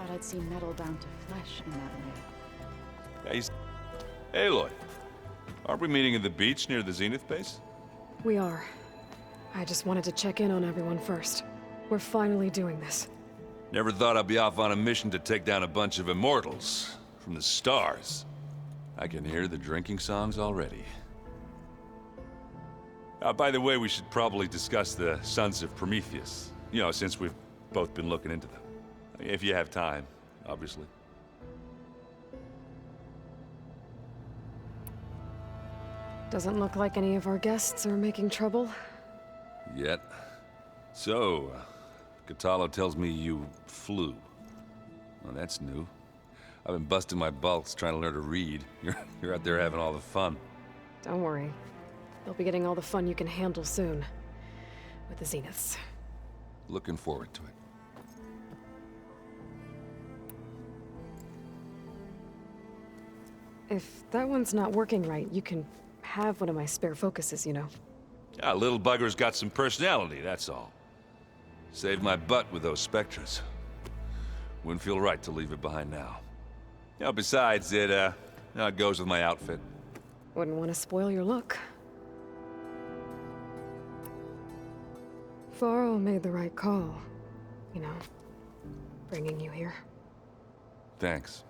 thought I'd see metal down to flesh in that way. Yeah, Aloy, aren't we meeting at the beach near the Zenith base? We are. I just wanted to check in on everyone first. We're finally doing this. Never thought I'd be off on a mission to take down a bunch of immortals from the stars. I can hear the drinking songs already. By the way, we should probably discuss the Sons of Prometheus. You know, since we've both been looking into them. If you have time, obviously. Doesn't look like any of our guests are making trouble. Yet. So, Catalo tells me you flew. Well, that's new. I've been busting my balls trying to learn to read. You're out there having all the fun. Don't worry. You'll be getting all the fun you can handle soon. With the Zeniths. Looking forward to it. If that one's not working right, you can have one of my spare focuses, you know. Yeah, little bugger's got some personality, that's all. Saved my butt with those specters. Wouldn't feel right to leave it behind now. You know, besides, it goes with my outfit. Wouldn't want to spoil your look. Varl made the right call. You know, bringing you here. Thanks.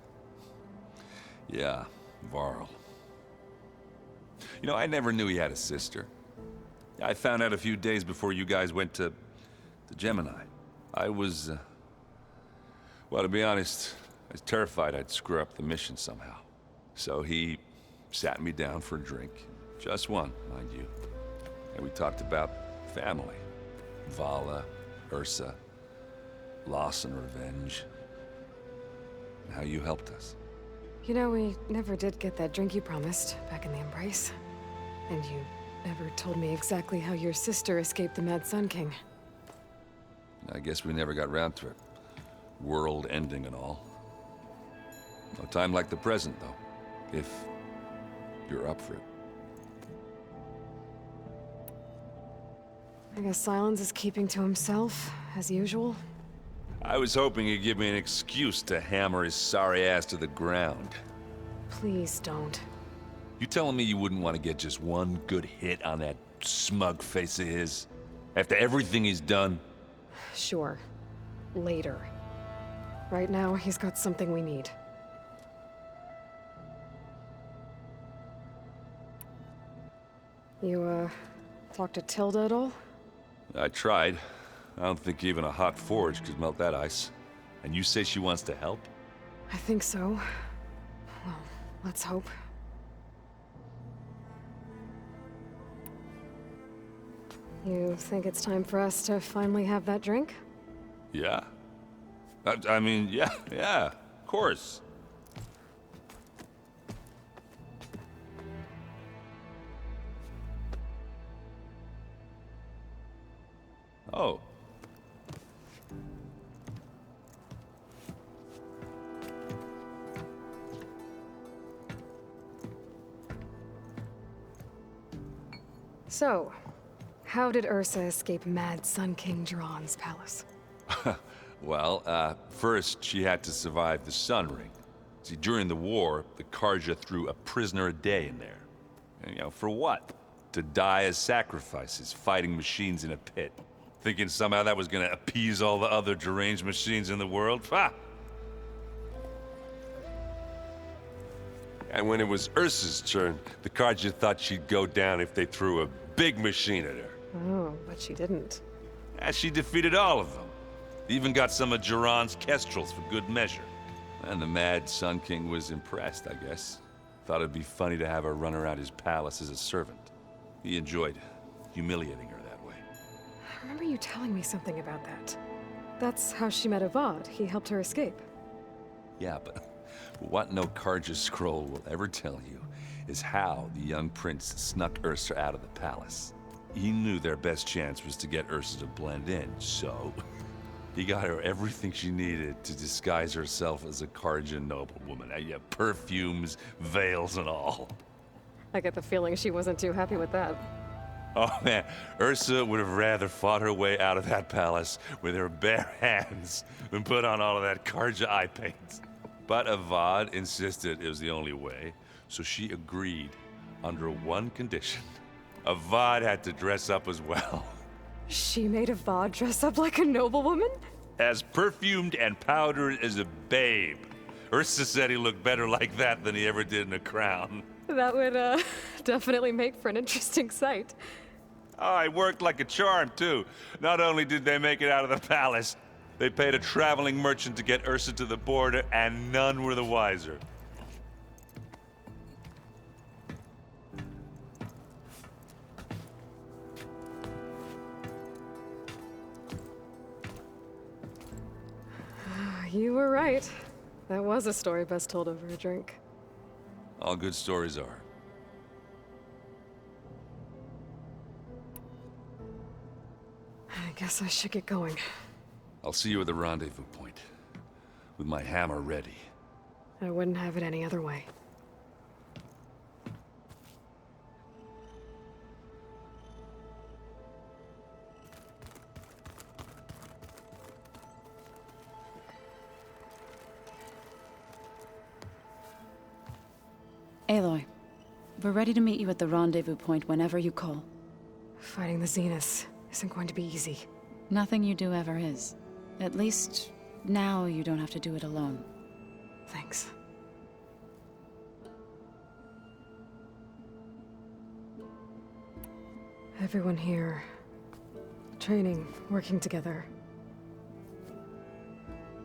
Yeah, Varl. You know, I never knew he had a sister. I found out a few days before you guys went to Gemini. I was, well, to be honest, I was terrified I'd screw up the mission somehow. So he sat me down for a drink. Just one, mind you. And we talked about family. Vala, Ursa, loss and revenge. And how you helped us. You know, we never did get that drink you promised back in the Embrace. And you never told me exactly how your sister escaped the Mad Sun King. I guess we never got round to it. World ending and all. No time like the present, though. If you're up for it. I guess Silence is keeping to himself, as usual. I was hoping he'd give me an excuse to hammer his sorry ass to the ground. Please don't. You telling me you wouldn't want to get just one good hit on that smug face of his? After everything he's done? Sure. Later. Right now, he's got something we need. You, talked to Tilda at all? I tried. I don't think even a hot forge could melt that ice. And you say she wants to help? I think so. Well, let's hope. You think it's time for us to finally have that drink? Yeah. I mean, yeah, of course. Oh. So, how did Ursa escape Mad Sun King Jiran's palace? Well, first she had to survive the Sun Ring. See, during the war, the Karja threw a prisoner a day in there. And, you know, for what? To die as sacrifices, fighting machines in a pit. Thinking somehow that was gonna appease all the other deranged machines in the world? Ha! And when it was Ursa's turn, the Karja thought she'd go down if they threw a big machine at her. Oh, but she didn't. And she defeated all of them. Even got some of Jiran's kestrels for good measure. And the Mad Sun King was impressed, I guess. Thought it'd be funny to have her run around his palace as a servant. He enjoyed humiliating her that way. I remember you telling me something about that. That's how she met Avad. He helped her escape. Yeah, but what no Karja scroll will ever tell you is how the young prince snuck Ursa out of the palace. He knew their best chance was to get Ursa to blend in, so he got her everything she needed to disguise herself as a Karja noblewoman. Yeah, perfumes, veils, and all. I get the feeling she wasn't too happy with that. Oh man, Ursa would have rather fought her way out of that palace with her bare hands than put on all of that Karja eye paint. But Avad insisted it was the only way, so she agreed under one condition. Avad had to dress up as well. She made Avad dress up like a noblewoman? As perfumed and powdered as a babe. Ursa said he looked better like that than he ever did in a crown. That would, definitely make for an interesting sight. Oh, it worked like a charm, too. Not only did they make it out of the palace, they paid a traveling merchant to get Ursa to the border, and none were the wiser. You were right. That was a story best told over a drink. All good stories are. I guess I should get going. I'll see you at the rendezvous point, with my hammer ready. I wouldn't have it any other way. Aloy, we're ready to meet you at the rendezvous point whenever you call. Fighting the Zeniths isn't going to be easy. Nothing you do ever is. At least, now you don't have to do it alone. Thanks. Everyone here, training, working together.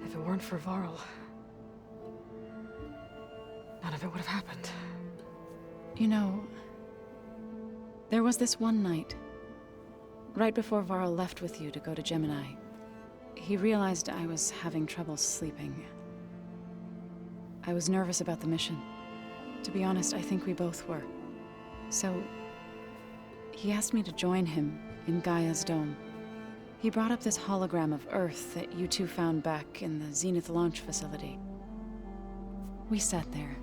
If it weren't for Varl, none of it would have happened. You know, there was this one night, right before Varl left with you to go to Gemini. He realized I was having trouble sleeping. I was nervous about the mission. To be honest, I think we both were. So, he asked me to join him in Gaia's dome. He brought up this hologram of Earth that you two found back in the Zenith launch facility. We sat there,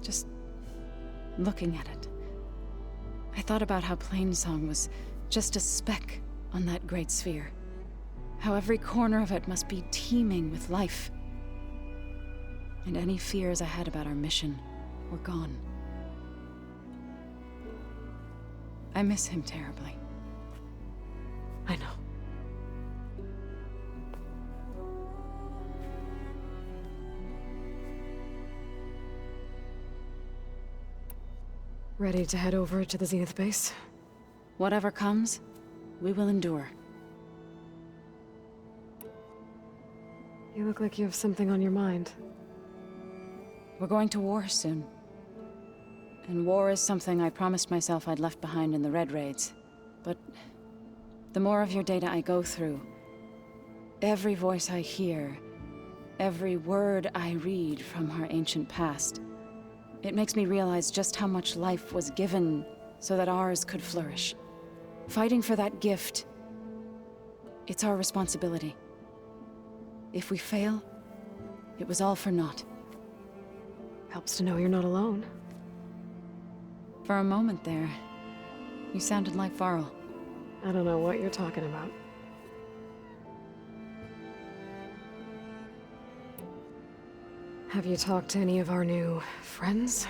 just looking at it. I thought about how Plainsong was just a speck on that great sphere. How every corner of it must be teeming with life. And any fears I had about our mission were gone. I miss him terribly. I know. Ready to head over to the Zenith base? Whatever comes, we will endure. You look like you have something on your mind. We're going to war soon. And war is something I promised myself I'd left behind in the Red Raids. But the more of your data I go through, every voice I hear, every word I read from our ancient past, it makes me realize just how much life was given so that ours could flourish. Fighting for that gift, it's our responsibility. If we fail, it was all for naught. Helps to know you're not alone. For a moment there, you sounded like Varl. I don't know what you're talking about. Have you talked to any of our new friends?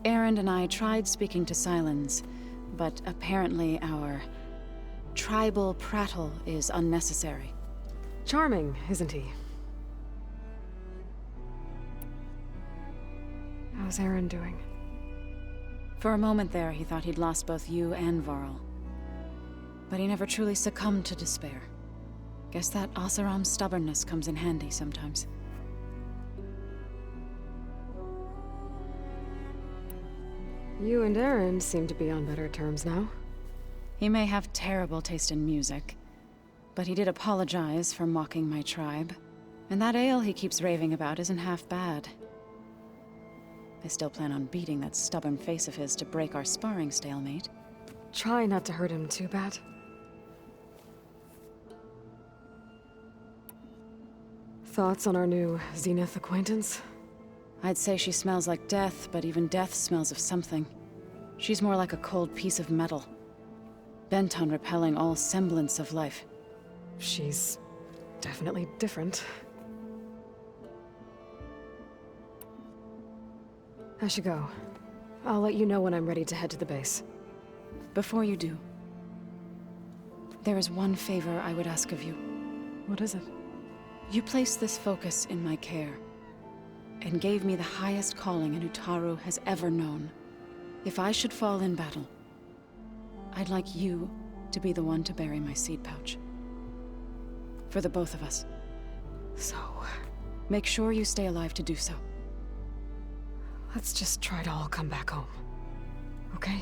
Erend and I tried speaking to Silence, but apparently our tribal prattle is unnecessary. Charming, isn't he? How's Erend doing? For a moment there, he thought he'd lost both you and Varl. But he never truly succumbed to despair. Guess that Oseram's stubbornness comes in handy sometimes. You and Erend seem to be on better terms now. He may have terrible taste in music, but he did apologize for mocking my tribe. And that ale he keeps raving about isn't half bad. I still plan on beating that stubborn face of his to break our sparring stalemate. Try not to hurt him too bad. Thoughts on our new Zenith acquaintance? I'd say she smells like death, but even death smells of something. She's more like a cold piece of metal. bent on repelling all semblance of life. She's definitely different. I should go. I'll let you know when I'm ready to head to the base. Before you do, there is one favor I would ask of you. What is it? You placed this focus in my care, and gave me the highest calling an Utaru has ever known. If I should fall in battle, I'd like you to be the one to bury my seed pouch. For the both of us. So, make sure you stay alive to do so. let's just try to all come back home. Okay?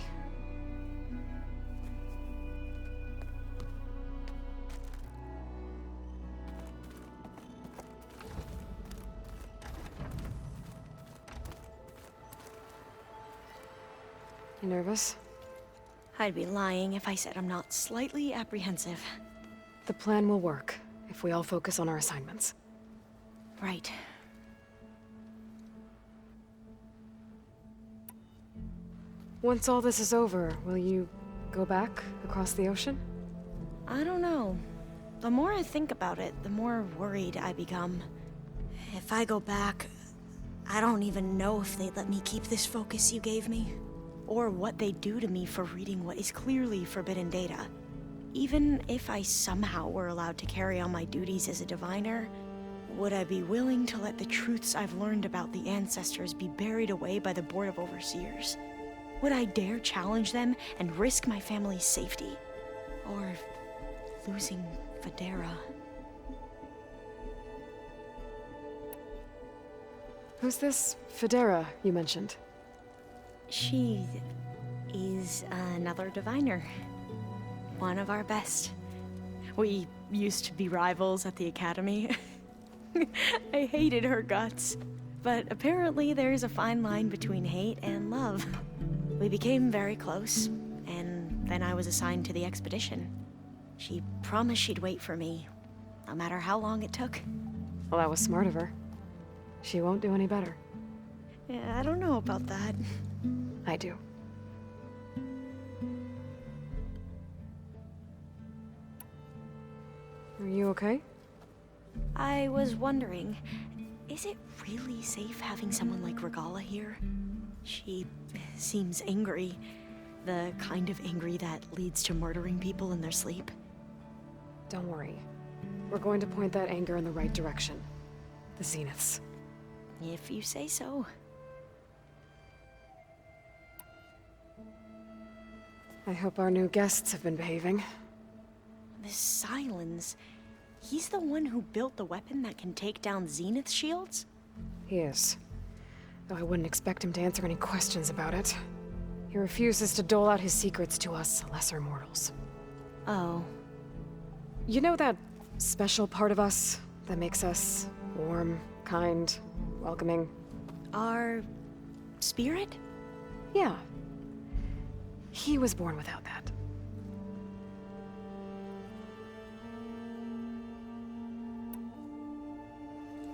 You nervous? I'd be lying if I said I'm not slightly apprehensive. The plan will work if we all focus on our assignments. Right. Once all this is over, will you go back across the ocean? I don't know. The more I think about it, the more worried I become. If I go back, I don't even know if they'd let me keep this focus you gave me, or what they'd do to me for reading what is clearly forbidden data. Even if I somehow were allowed to carry on my duties as a diviner, would I be willing to let the truths I've learned about the ancestors be buried away by the Board of Overseers? Would I dare challenge them and risk my family's safety? Or losing Federa? Who's this Federa you mentioned? She is another diviner. One of our best. We used to be rivals at the academy. I hated her guts. But apparently there's a fine line between hate and love. We became very close, and then I was assigned to the expedition. She promised she'd wait for me, no matter how long it took. Well, that was smart of her. She won't do any better. Yeah, I don't know about that. I do. Are you okay? I was wondering, is it really safe having someone like Regala here? She seems angry. The kind of angry that leads to murdering people in their sleep. Don't worry. We're going to point that anger in the right direction. The Zeniths. If you say so. I hope our new guests have been behaving. This Silence, he's the one who built the weapon that can take down Zenith shields? He is. Though I wouldn't expect him to answer any questions about it. He refuses to dole out his secrets to us lesser mortals. Oh. You know that special part of us that makes us warm, kind, welcoming? Our spirit? Yeah. He was born without that.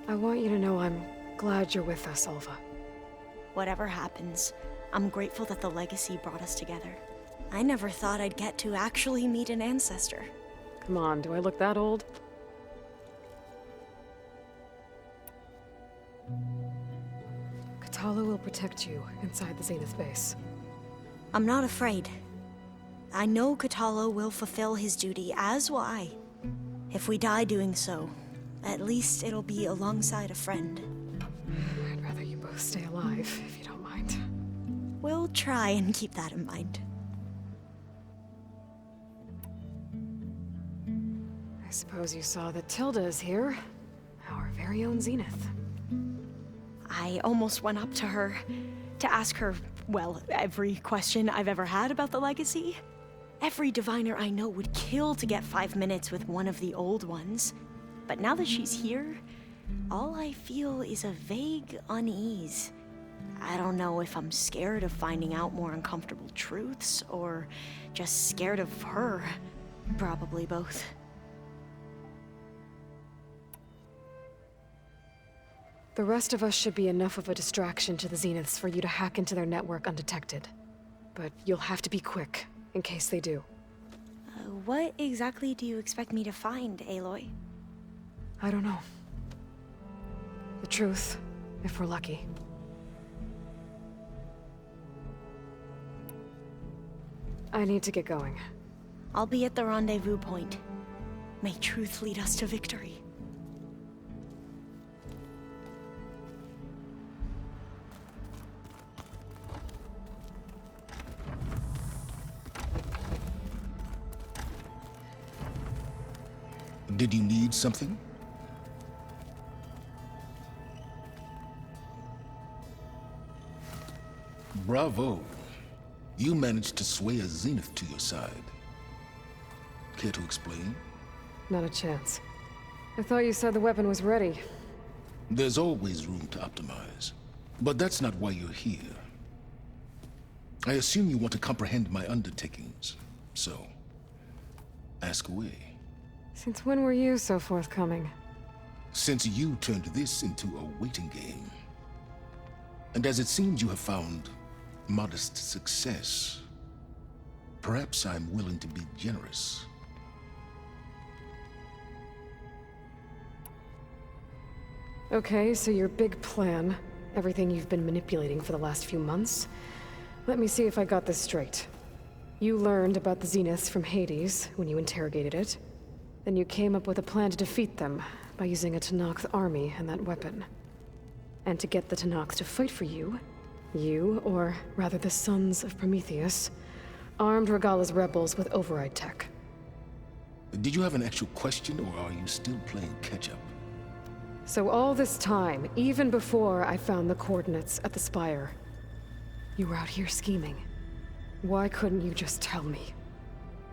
I want you to know I'm glad you're with us, Olva. Whatever happens, I'm grateful that the legacy brought us together. I never thought I'd get to actually meet an ancestor. Come on, do I look that old? Katala will protect you inside the Zenith base. I'm not afraid. I know Katala will fulfill his duty, as will I. If we die doing so, at least it'll be alongside a friend. I'd rather you both stay alive, if you don't mind. We'll try and keep that in mind. I suppose you saw that Tilda is here. Our very own Zenith. I almost went up to her to ask her, well, every question I've ever had about the legacy. Every diviner I know would kill to get 5 minutes with one of the old ones. But now that she's here, all I feel is a vague unease. I don't know if I'm scared of finding out more uncomfortable truths, or just scared of her. Probably both. The rest of us should be enough of a distraction to the Zeniths for you to hack into their network undetected. But you'll have to be quick, in case they do. What exactly do you expect me to find, Aloy? I don't know. The truth, if we're lucky. I need to get going. I'll be at the rendezvous point. May truth lead us to victory. Did you need something? Bravo. You managed to sway a Zenith to your side. Care to explain? Not a chance. I thought you said the weapon was ready. There's always room to optimize. But that's not why you're here. I assume you want to comprehend my undertakings. So, ask away. Since when were you so forthcoming? Since you turned this into a waiting game. And as it seems you have found modest success, perhaps I'm willing to be generous. Okay, so your big plan, everything you've been manipulating for the last few months. Let me see if I got this straight. You learned about the Zeniths from Hades when you interrogated it. Then you came up with a plan to defeat them by using a Tenakth army and that weapon. And to get the Tenakth to fight for you, or rather the Sons of Prometheus, armed Regalla's rebels with override tech. Did you have an actual question, or are you still playing catch-up? So all this time, even before I found the coordinates at the Spire, you were out here scheming. Why couldn't you just tell me?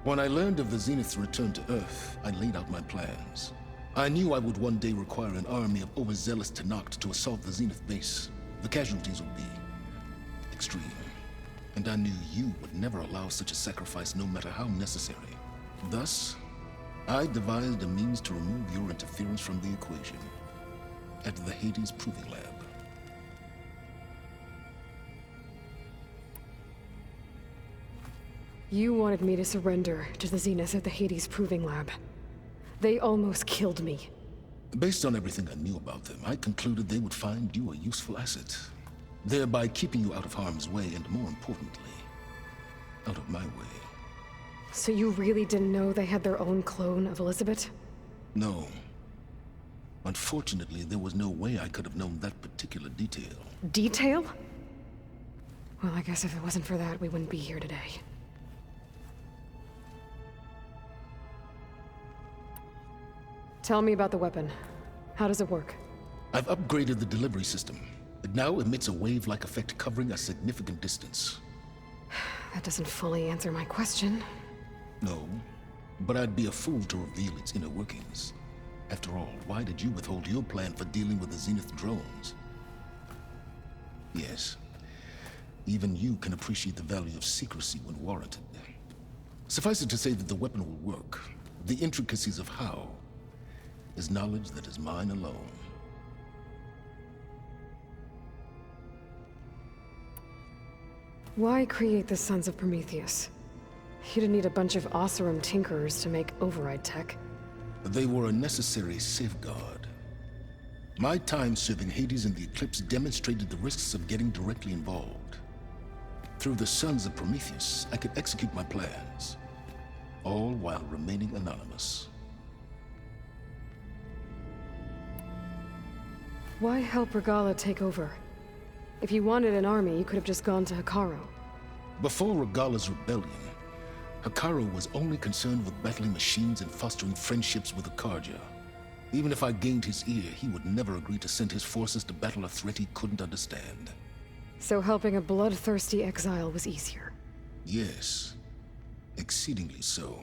When I learned of the Zenith's return to Earth, I laid out my plans. I knew I would one day require an army of overzealous Tenakth to assault the Zenith base. The casualties would be extreme. And I knew you would never allow such a sacrifice, no matter how necessary. Thus, I devised a means to remove your interference from the equation. At the Hades Proving Lab. You wanted me to surrender to the Zeniths at the Hades Proving Lab. They almost killed me. Based on everything I knew about them, I concluded they would find you a useful asset, thereby keeping you out of harm's way and, more importantly, out of my way. So you really didn't know they had their own clone of Elisabet? No. Unfortunately, there was no way I could have known that particular detail. Detail? Well, I guess if it wasn't for that, we wouldn't be here today. Tell me about the weapon. How does it work? I've upgraded the delivery system. It now emits a wave-like effect covering a significant distance. That doesn't fully answer my question. No, but I'd be a fool to reveal its inner workings. After all, why did you withhold your plan for dealing with the Zenith drones? Yes, even you can appreciate the value of secrecy when warranted. Suffice it to say that the weapon will work. The intricacies of how is knowledge that is mine alone. Why create the Sons of Prometheus? You didn't need a bunch of Oseram tinkerers to make override tech. They were a necessary safeguard. My time serving Hades and the Eclipse demonstrated the risks of getting directly involved. Through the Sons of Prometheus, I could execute my plans, all while remaining anonymous. Why help Regalla take over? If you wanted an army, you could have just gone to Hekarro. Before Regalla's rebellion, Hekarro was only concerned with battling machines and fostering friendships with the Karja. Even if I gained his ear, he would never agree to send his forces to battle a threat he couldn't understand. So helping a bloodthirsty exile was easier? Yes, exceedingly so.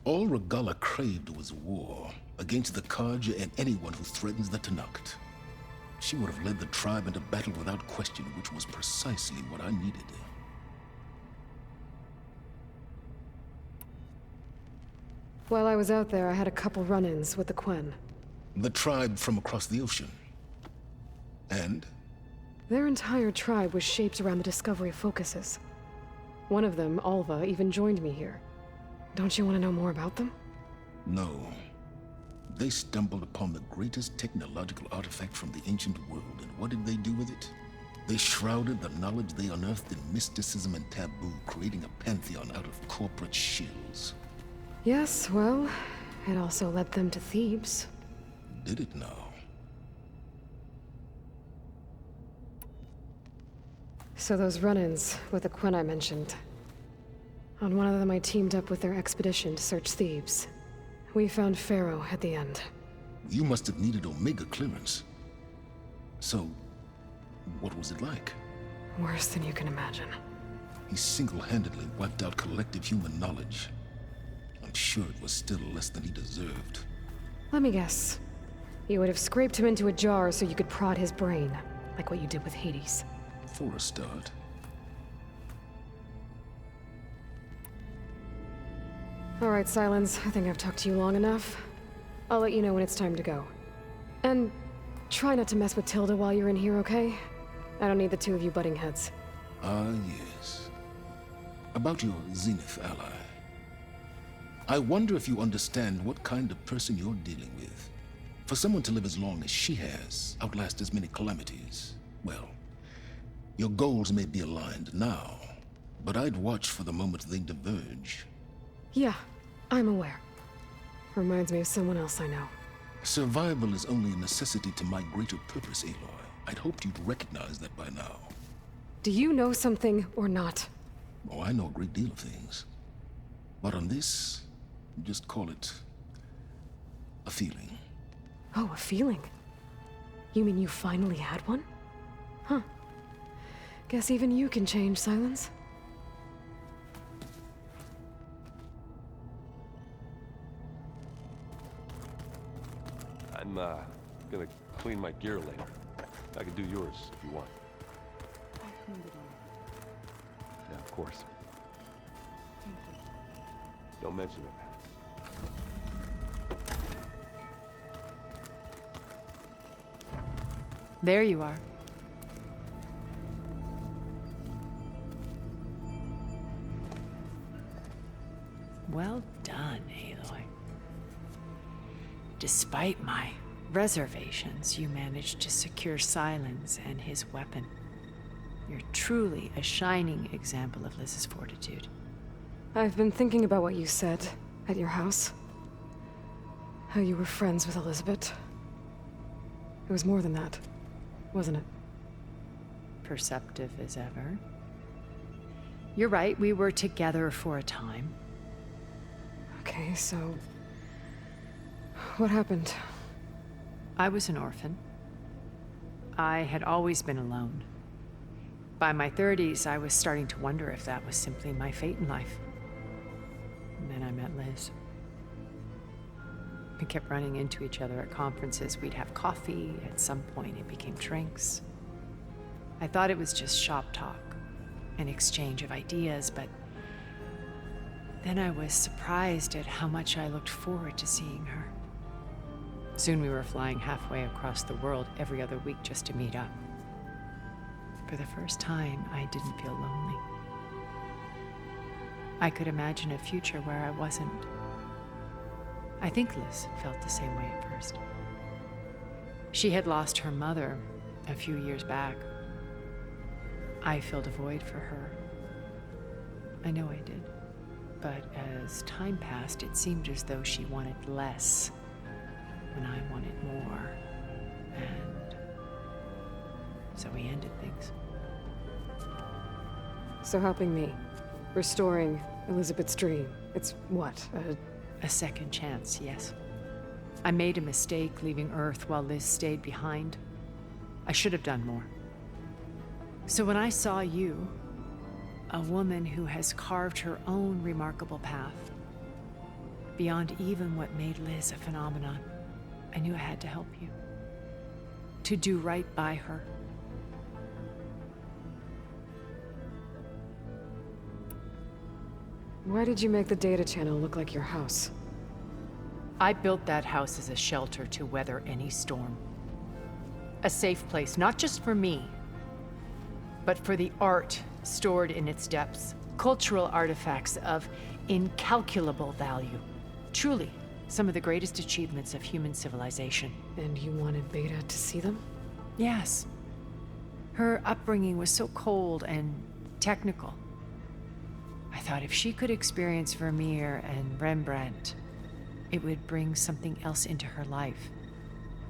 All Regalla craved was war against the Karja and anyone who threatens the Tenakth. She would have led the tribe into battle without question, which was precisely what I needed. While I was out there, I had a couple run-ins with the Quen. The tribe from across the ocean. And? Their entire tribe was shaped around the discovery of focuses. One of them, Alva, even joined me here. Don't you want to know more about them? No. They stumbled upon the greatest technological artifact from the ancient world, and what did they do with it? They shrouded the knowledge they unearthed in mysticism and taboo, creating a pantheon out of corporate shills. Yes, well, it also led them to Thebes. Did it now? So those run-ins with the Quen I mentioned. On one of them I teamed up with their expedition to search Thebes. We found Pharaoh at the end. You must have needed Omega clearance. So, what was it like? Worse than you can imagine. He single-handedly wiped out collective human knowledge. I'm sure it was still less than he deserved. Let me guess. You would have scraped him into a jar so you could prod his brain, like what you did with Hades. For a start. All right, Silence. I think I've talked to you long enough. I'll let you know when it's time to go. And try not to mess with Tilda while you're in here, okay? I don't need the two of you butting heads. Ah, yes. About your Zenith ally. I wonder if you understand what kind of person you're dealing with. For someone to live as long as she has, outlast as many calamities, well, your goals may be aligned now, but I'd watch for the moment they diverge. Yeah, I'm aware. Reminds me of someone else I know. Survival is only a necessity to my greater purpose, Aloy. I'd hoped you'd recognize that by now. Do you know something or not? Oh, I know a great deal of things. But on this, just call it a feeling. Oh, a feeling? You mean you finally had one? Huh. Guess even you can change, Silence. I'm gonna clean my gear later. I can do yours if you want. Yeah, of course. Don't mention it. There you are. Well done, Aloy. Despite my reservations, you managed to secure Silence and his weapon. You're truly a shining example of Liz's fortitude. I've been thinking about what you said at your house. How you were friends with Elisabet. It was more than that, wasn't it? Perceptive as ever. You're right, we were together for a time. Okay, so... what happened? I was an orphan. I had always been alone. By my 30s, I was starting to wonder if that was simply my fate in life. And then I met Liz. We kept running into each other at conferences. We'd have coffee. At some point, it became drinks. I thought it was just shop talk, an exchange of ideas, but then I was surprised at how much I looked forward to seeing her. Soon we were flying halfway across the world every other week just to meet up. For the first time, I didn't feel lonely. I could imagine a future where I wasn't. I think Liz felt the same way at first. She had lost her mother a few years back. I filled a void for her. I know I did. But as time passed, it seemed as though she wanted less when I wanted more. And so we ended things. So helping me. Restoring Elisabet's dream. It's what, A second chance, yes. I made a mistake leaving Earth while Liz stayed behind. I should have done more. So when I saw you, a woman who has carved her own remarkable path, beyond even what made Liz a phenomenon, I knew I had to help you. To do right by her. Why did you make the data channel look like your house? I built that house as a shelter to weather any storm. A safe place, not just for me, but for the art stored in its depths. cultural artifacts of incalculable value. Truly, some of the greatest achievements of human civilization. And you wanted Beta to see them? Yes. Her upbringing was so cold and technical. I thought if she could experience Vermeer and Rembrandt, it would bring something else into her life.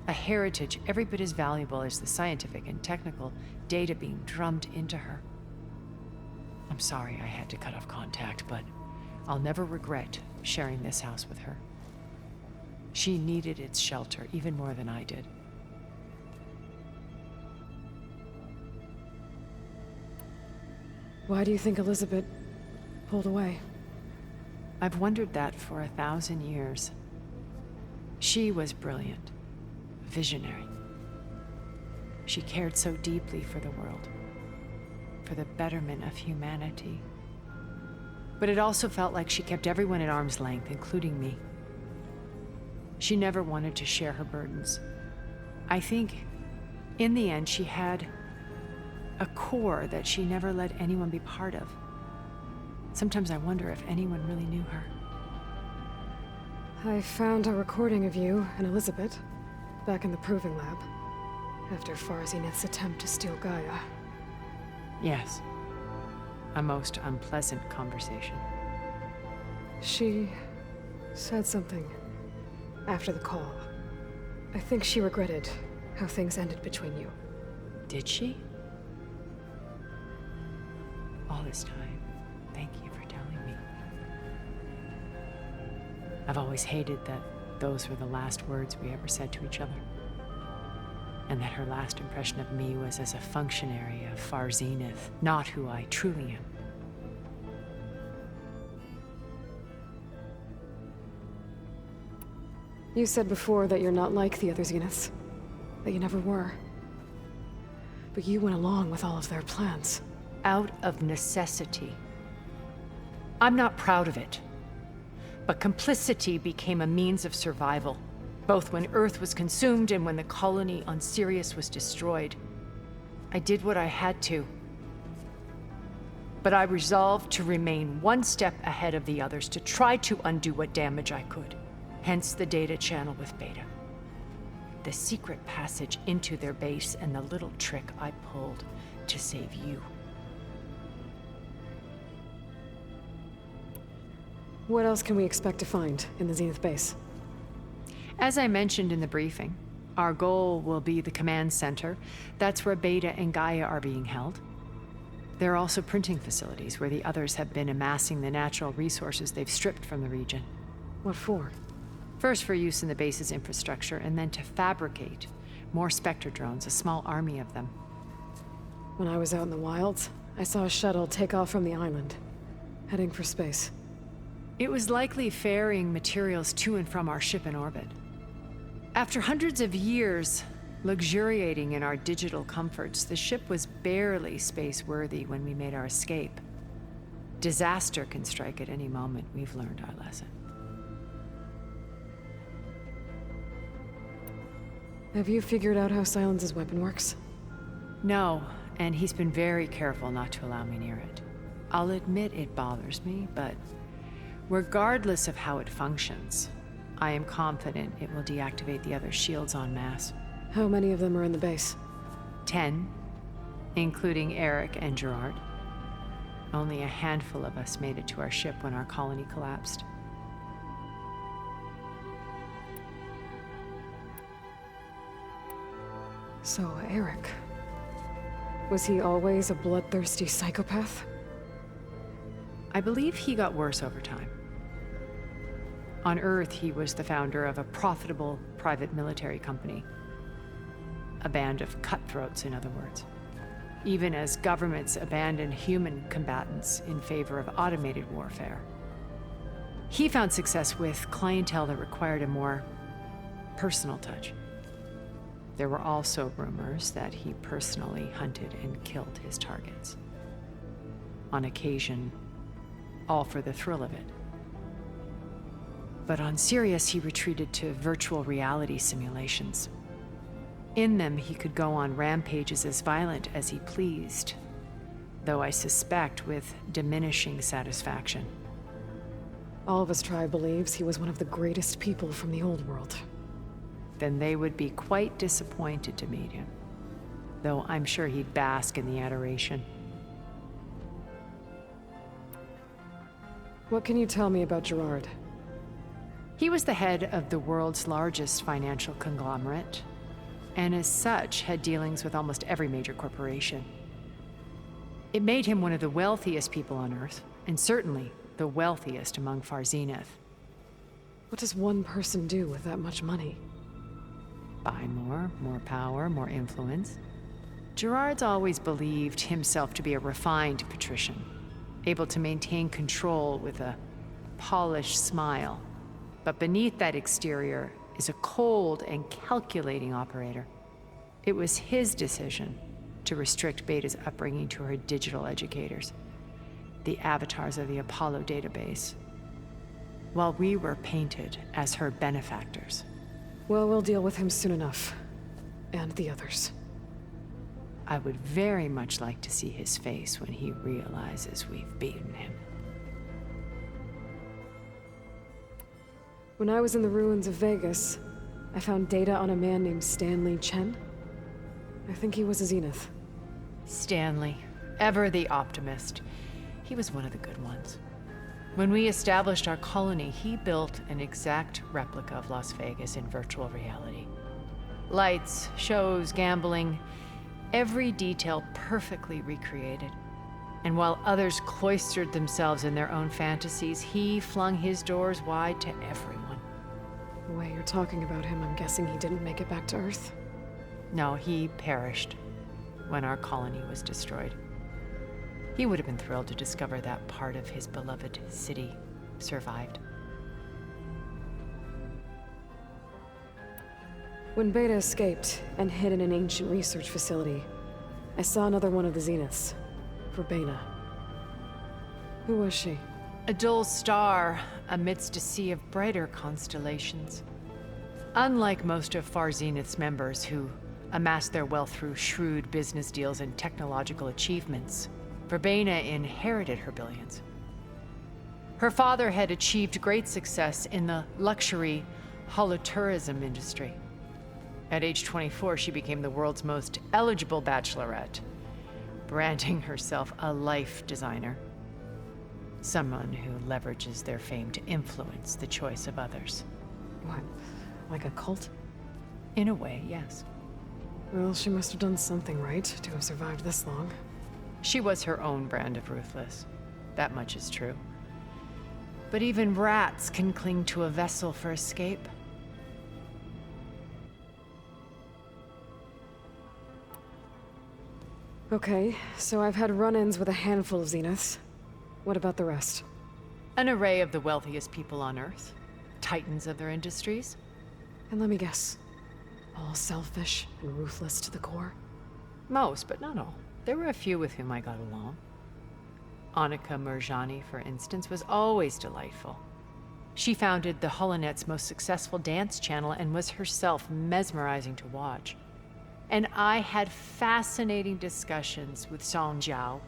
A heritage every bit as valuable as the scientific and technical data being drummed into her. I'm sorry I had to cut off contact, but I'll never regret sharing this house with her. She needed its shelter even more than I did. Why do you think Elisabet pulled away? I've wondered that for 1,000 years. She was brilliant, visionary. She cared so deeply for the world, for the betterment of humanity. But it also felt like she kept everyone at arm's length, including me. She never wanted to share her burdens. I think, in the end, she had a core that she never let anyone be part of. Sometimes I wonder if anyone really knew her. I found a recording of you and Elisabet back in the proving lab after Zenith's attempt to steal Gaia. Yes. A most unpleasant conversation. She said something after the call. I think she regretted how things ended between you. Did she? All this time, thank you for telling me. I've always hated that those were the last words we ever said to each other. And that her last impression of me was as a functionary of Zenith, not who I truly am. You said before that you're not like the other Zeniths. That you never were. But you went along with all of their plans. Out of necessity. I'm not proud of it. But complicity became a means of survival, both when Earth was consumed and when the colony on Sirius was destroyed. I did what I had to. But I resolved to remain one step ahead of the others, to try to undo what damage I could. Hence the data channel with Beta. The secret passage into their base and the little trick I pulled to save you. What else can we expect to find in the Zenith base? As I mentioned in the briefing, our goal will be the command center. That's where Beta and Gaia are being held. There are also printing facilities where the others have been amassing the natural resources they've stripped from the region. What for? First for use in the base's infrastructure, and then to fabricate more Spectre drones, a small army of them. When I was out in the wilds, I saw a shuttle take off from the island, heading for space. It was likely ferrying materials to and from our ship in orbit. After hundreds of years luxuriating in our digital comforts, the ship was barely space-worthy when we made our escape. Disaster can strike at any moment. We've learned our lesson. Have you figured out how Silence's weapon works? No, and he's been very careful not to allow me near it. I'll admit it bothers me, but regardless of how it functions, I am confident it will deactivate the other shields en masse. How many of them are in the base? 10, including Eric and Gerard. Only a handful of us made it to our ship when our colony collapsed. So, Eric. Was he always a bloodthirsty psychopath? I believe he got worse over time. On Earth, he was the founder of a profitable private military company. A band of cutthroats, in other words. Even as governments abandoned human combatants in favor of automated warfare. He found success with clientele that required a more personal touch. There were also rumors that he personally hunted and killed his targets. On occasion, all for the thrill of it. But on Sirius, he retreated to virtual reality simulations. In them, he could go on rampages as violent as he pleased, though I suspect with diminishing satisfaction. All of his tribe believes he was one of the greatest people from the old world. Then they would be quite disappointed to meet him, though I'm sure he'd bask in the adoration. What can you tell me about Gerard? He was the head of the world's largest financial conglomerate, and as such had dealings with almost every major corporation. It made him one of the wealthiest people on Earth, and certainly the wealthiest among Far Zenith. What does one person do with that much money? Buy more power, more influence. Gerard's always believed himself to be a refined patrician, able to maintain control with a polished smile. But beneath that exterior is a cold and calculating operator. It was his decision to restrict Beta's upbringing to her digital educators, the avatars of the Apollo database, while we were painted as her benefactors. Well, we'll deal with him soon enough. And the others. I would very much like to see his face when he realizes we've beaten him. When I was in the ruins of Vegas, I found data on a man named Stanley Chen. I think he was a Zenith. Stanley, ever the optimist. He was one of the good ones. When we established our colony, he built an exact replica of Las Vegas in virtual reality. Lights, shows, gambling, every detail perfectly recreated. And while others cloistered themselves in their own fantasies, he flung his doors wide to everyone. The way you're talking about him, I'm guessing he didn't make it back to Earth. No, he perished when our colony was destroyed. He would have been thrilled to discover that part of his beloved city survived. When Beta escaped and hid in an ancient research facility, I saw another one of the Zeniths, Verbena. Who was she? A dull star amidst a sea of brighter constellations. Unlike most of Far Zenith's members who amassed their wealth through shrewd business deals and technological achievements, Verbena inherited her billions. Her father had achieved great success in the luxury holotourism industry. At age 24, she became the world's most eligible bachelorette, branding herself a life designer. Someone who leverages their fame to influence the choice of others. What, like a cult? In a way, yes. Well, she must have done something right to have survived this long. She was her own brand of ruthless. That much is true. But even rats can cling to a vessel for escape. Okay, so I've had run-ins with a handful of Zeniths. What about the rest? An array of the wealthiest people on Earth. Titans of their industries. And let me guess. All selfish and ruthless to the core? Most, but not all. There were a few with whom I got along. Annika Murjani, for instance, was always delightful. She founded the HoloNet's most successful dance channel and was herself mesmerizing to watch. And I had fascinating discussions with Song Jiao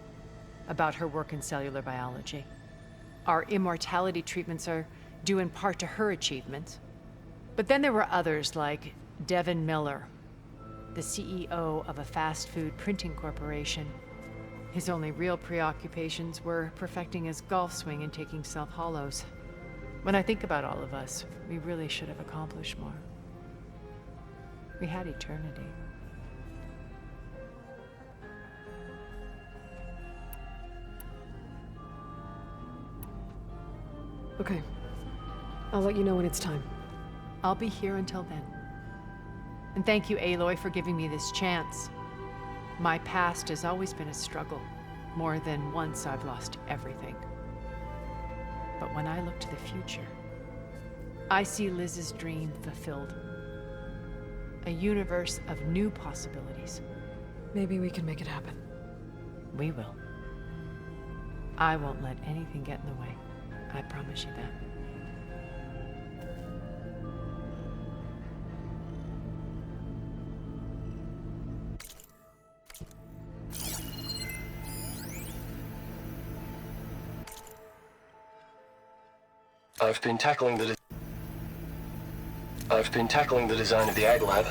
about her work in cellular biology. Our immortality treatments are due in part to her achievements. But then there were others like Devin Miller, the CEO of a fast food printing corporation. His only real preoccupations were perfecting his golf swing and taking self-hollows. When I think about all of us, we really should have accomplished more. We had eternity. Okay. I'll let you know when it's time. I'll be here until then. And thank you, Aloy, for giving me this chance. My past has always been a struggle. More than once I've lost everything. But when I look to the future, I see Liz's dream fulfilled. A universe of new possibilities. Maybe we can make it happen. We will. I won't let anything get in the way. I promise you that. I've been tackling the design of the Ag Lab.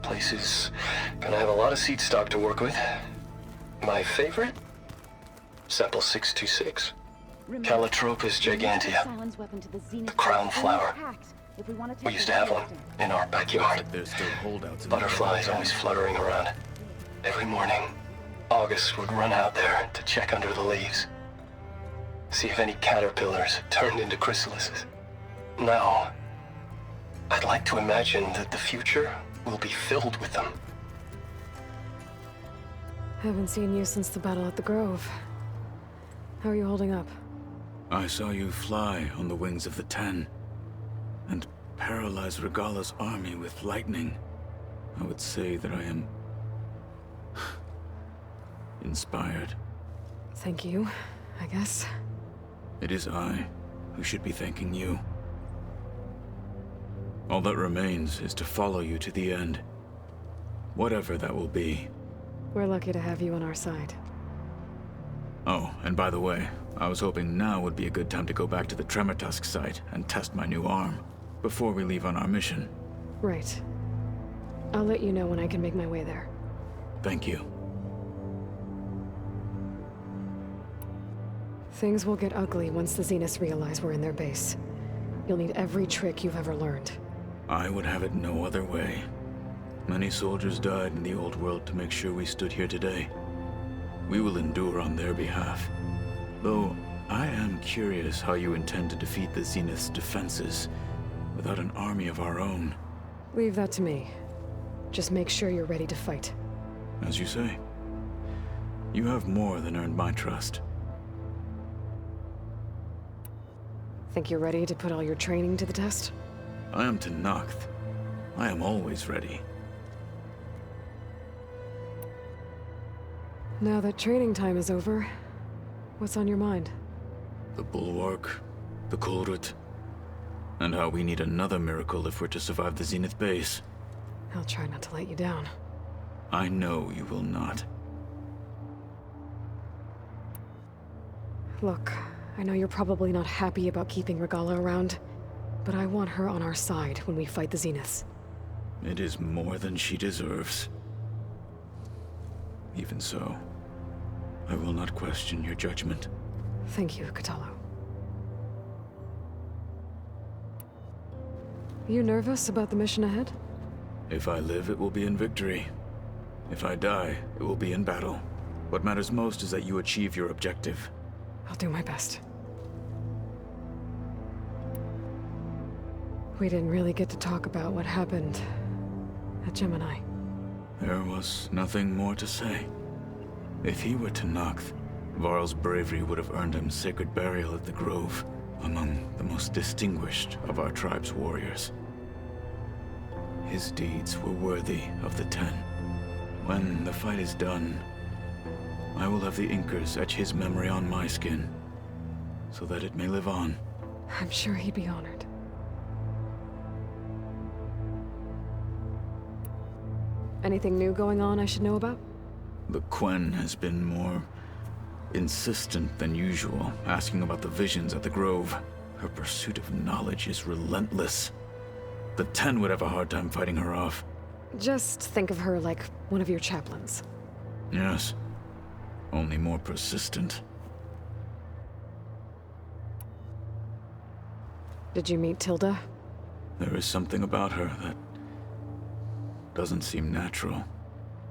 Place is gonna have a lot of seed stock to work with. My favorite? Sample 626. Calotropis gigantea. The crown flower. We used to have one in our backyard. There's still holdouts in Butterflies always fluttering around. Every morning, August would run out there to check under the leaves. See if any caterpillars turned into chrysalises. Now, I'd like to imagine that the future will be filled with them. Haven't seen you since the battle at the Grove. How are you holding up? I saw you fly on the wings of the Ten, and paralyze Regala's army with lightning. I would say that I am inspired. Thank you, I guess. It is I who should be thanking you. All that remains is to follow you to the end. Whatever that will be. We're lucky to have you on our side. Oh, and by the way, I was hoping now would be a good time to go back to the Tremortusk site and test my new arm, before we leave on our mission. Right. I'll let you know when I can make my way there. Thank you. Things will get ugly once the Zeniths realize we're in their base. You'll need every trick you've ever learned. I would have it no other way. Many soldiers died in the old world to make sure we stood here today. We will endure on their behalf. Though, I am curious how you intend to defeat the Zenith's defenses without an army of our own. Leave that to me. Just make sure you're ready to fight. As you say. You have more than earned my trust. Think you're ready to put all your training to the test? I am Tenakth. I am always ready. Now that training time is over, what's on your mind? The Bulwark, the Kulrut, and how we need another miracle if we're to survive the Zenith base. I'll try not to let you down. I know you will not. Look, I know you're probably not happy about keeping Regala around, but I want her on our side when we fight the Zeniths. It is more than she deserves. Even so, I will not question your judgment. Thank you, Kotallo. You nervous about the mission ahead? If I live, it will be in victory. If I die, it will be in battle. What matters most is that you achieve your objective. I'll do my best. We didn't really get to talk about what happened at Gemini. There was nothing more to say. If he were Tenakth, Varl's bravery would have earned him sacred burial at the Grove, among the most distinguished of our tribe's warriors. His deeds were worthy of the Ten. When the fight is done, I will have the Inkers etch his memory on my skin, so that it may live on. I'm sure he'd be honored. Anything new going on I should know about? The Quen has been more insistent than usual, asking about the visions at the Grove. Her pursuit of knowledge is relentless. The Ten would have a hard time fighting her off. Just think of her like one of your chaplains. Yes, only more persistent. Did you meet Tilda? There is something about her that doesn't seem natural.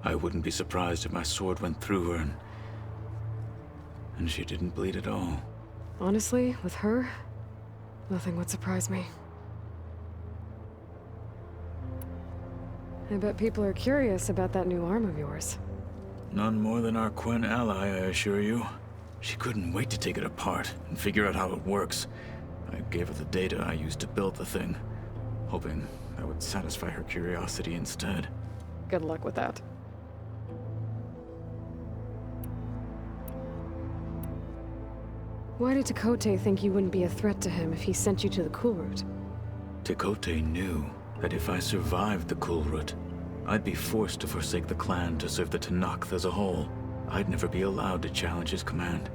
I wouldn't be surprised if my sword went through her and she didn't bleed at all. Honestly, with her, nothing would surprise me. I bet people are curious about that new arm of yours. None more than our Quen ally, I assure you. She couldn't wait to take it apart and figure out how it works. I gave her the data I used to build the thing, hoping that would satisfy her curiosity instead. Good luck with that. Why did Tekote think you wouldn't be a threat to him if he sent you to the Kulrut? Tekote knew that if I survived the Kulrut, I'd be forced to forsake the clan to serve the Tenakth as a whole. I'd never be allowed to challenge his command,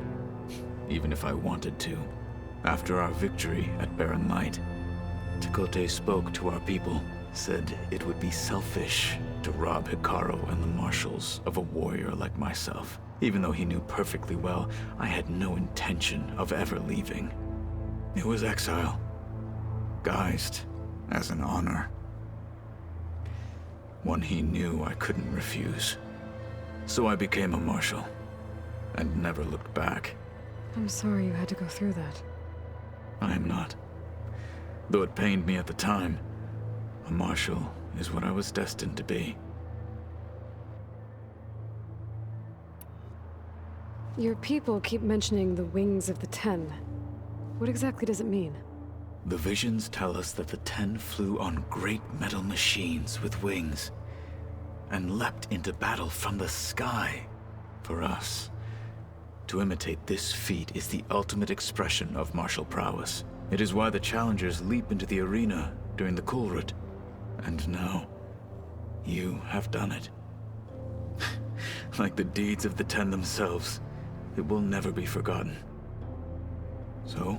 even if I wanted to. After our victory at Barren Light, Tekote spoke to our people, said it would be selfish to rob Hikaru and the Marshals of a warrior like myself, even though he knew perfectly well I had no intention of ever leaving. It was exile, guised as an honor. One he knew I couldn't refuse. So I became a Marshal, and never looked back. I'm sorry you had to go through that. I am not. Though it pained me at the time, a Marshal is what I was destined to be. Your people keep mentioning the wings of the Ten. What exactly does it mean? The visions tell us that the Ten flew on great metal machines with wings, and leapt into battle from the sky. For us, to imitate this feat is the ultimate expression of martial prowess. It is why the challengers leap into the arena during the Kulrut. And now, you have done it. Like the deeds of the Ten themselves, it will never be forgotten. So,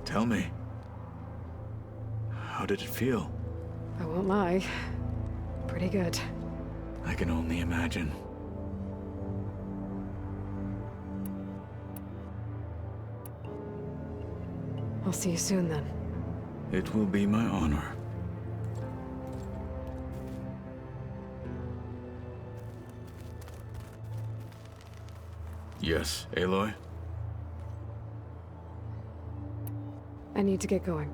tell me, how did it feel? I won't lie. Pretty good. I can only imagine. I'll see you soon then. It will be my honor. Yes, Aloy? I need to get going.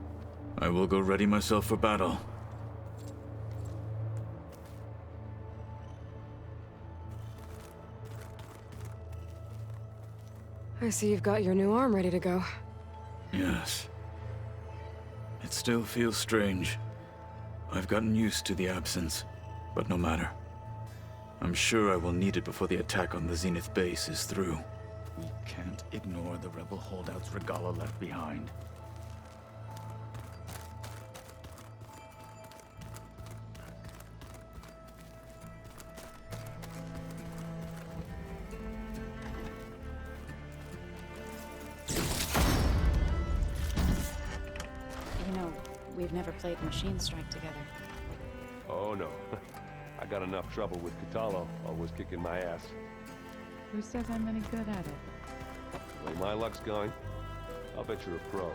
I will go ready myself for battle. I see you've got your new arm ready to go. Yes. It still feels strange. I've gotten used to the absence, but no matter. I'm sure I will need it before the attack on the Zenith base is through. We can't ignore the rebel holdouts Regala left behind. You know, we've never played Machine Strike together. Oh no. I got enough trouble with Katalo, always kicking my ass. Who says I'm any good at it? The way my luck's going, I'll bet you're a pro.